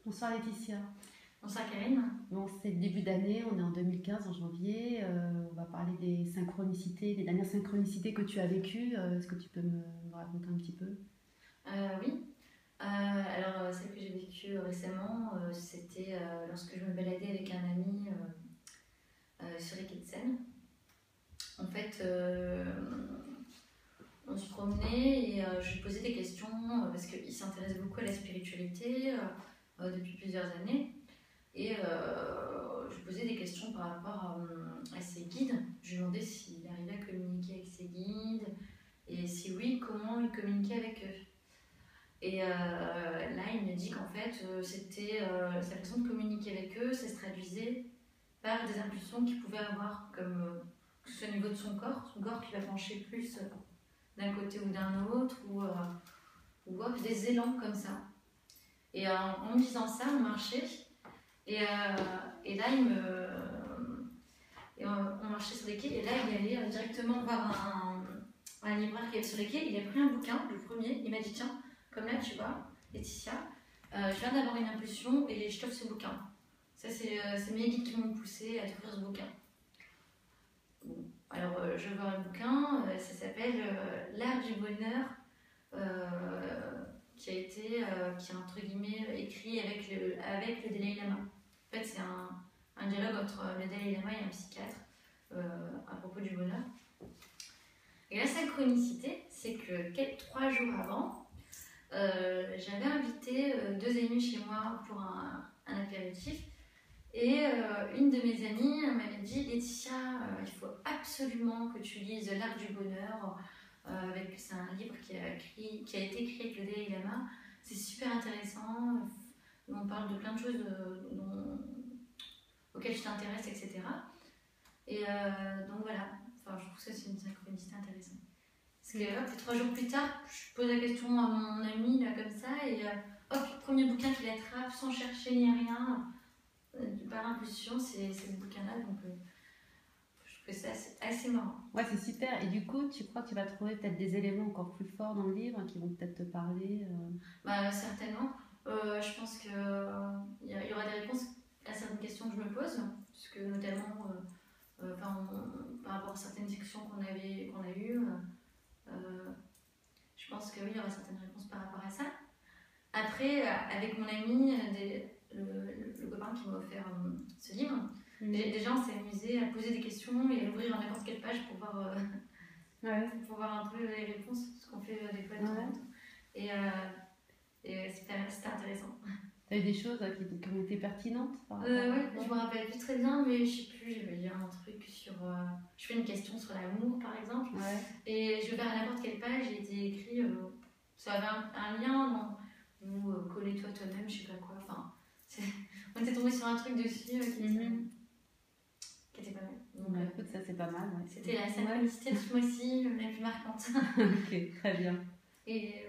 Bonsoir Laetitia. Bonsoir Karine. Bon, c'est le début d'année, on est en 2015, en janvier. On va parler des synchronicités, des dernières synchronicités que tu as vécues. Est-ce que tu peux me raconter un petit peu? Oui. Celle que j'ai vécue récemment, c'était lorsque je me baladais avec un ami sur les quais de Seine. En fait, on se promenait et je lui posais des questions parce qu'il s'intéresse beaucoup à la spiritualité depuis plusieurs années. Et je lui posais des questions par rapport à ses guides. Je lui demandais s'il arrivait à communiquer avec ses guides et si oui, comment il communiquait avec eux. Et là, il me dit qu'en fait, sa façon de communiquer avec eux, ça se traduisait par des impulsions qu'il pouvait avoir, comme que ce soit au niveau de son corps qui va pencher plus d'un côté ou d'un autre, ou des élans comme ça. Et en me disant ça, on marchait, et, et là, on marchait sur les quais, et là, il allait directement voir un libraire qui est sur les quais. Il a pris un bouquin, le premier, il m'a dit tiens, comme là tu vois, Laetitia, je viens d'avoir une impulsion et je t'offre ce bouquin. Ça, c'est mes guides qui m'ont poussé à t'offrir ce bouquin. Bon. Alors, je vois un bouquin, ça s'appelle L'art du bonheur, qui est entre guillemets écrit avec le Dalai Lama. En fait, c'est un dialogue entre le Dalai Lama et un psychiatre à propos du bonheur. Et la synchronicité, c'est que 3 jours avant, j'avais invité 2 amis chez moi pour un apéritif. Et une de mes amies m'avait dit Laetitia, il faut absolument que tu lises L'art du bonheur. C'est un livre qui a été écrit avec le Dalai Lama. C'est super intéressant. On parle de plein de choses auxquelles je t'intéresse, etc. Et donc voilà. Enfin, je trouve que ça, c'est une synchronicité intéressante. Parce que hop, 3 jours plus tard, je pose la question à mon ami, là, comme ça, et hop, premier bouquin qu'il attrape, sans chercher ni rien, par impulsion, c'est ce bouquin-là, donc je trouve que c'est assez marrant. Ouais, c'est super. Et du coup, tu crois que tu vas trouver peut-être des éléments encore plus forts dans le livre qui vont peut-être te parler Bah, certainement. Je pense qu'il y aura des réponses à certaines questions que je me pose, puisque notamment par rapport à certaines discussions qu'on a eues, je pense que oui, il y aura certaines réponses par rapport à ça. Après, avec mon ami, le copain qui m'a offert ce livre, déjà on s'est amusé à poser des questions et à l'ouvrir en n'importe quelle page pour voir, pour voir un peu les réponses, ce qu'on fait des fois de temps en temps. Et c'était intéressant. Tu as eu des choses qui ont été pertinentes Oui, je me rappelle plus très bien, mais je sais plus, j'avais lu un truc sur. Je fais une question sur l'amour par exemple, et je vais vers n'importe quelle page, il était écrit. Ça avait un lien ou connais-toi toi-même, je sais pas quoi. Enfin, on était tombé sur un truc dessus qui était pas mal. Donc, écoute, ça c'est pas mal. C'était la synchronicité de ce mois-ci, la plus marquante. Ok, très bien. Et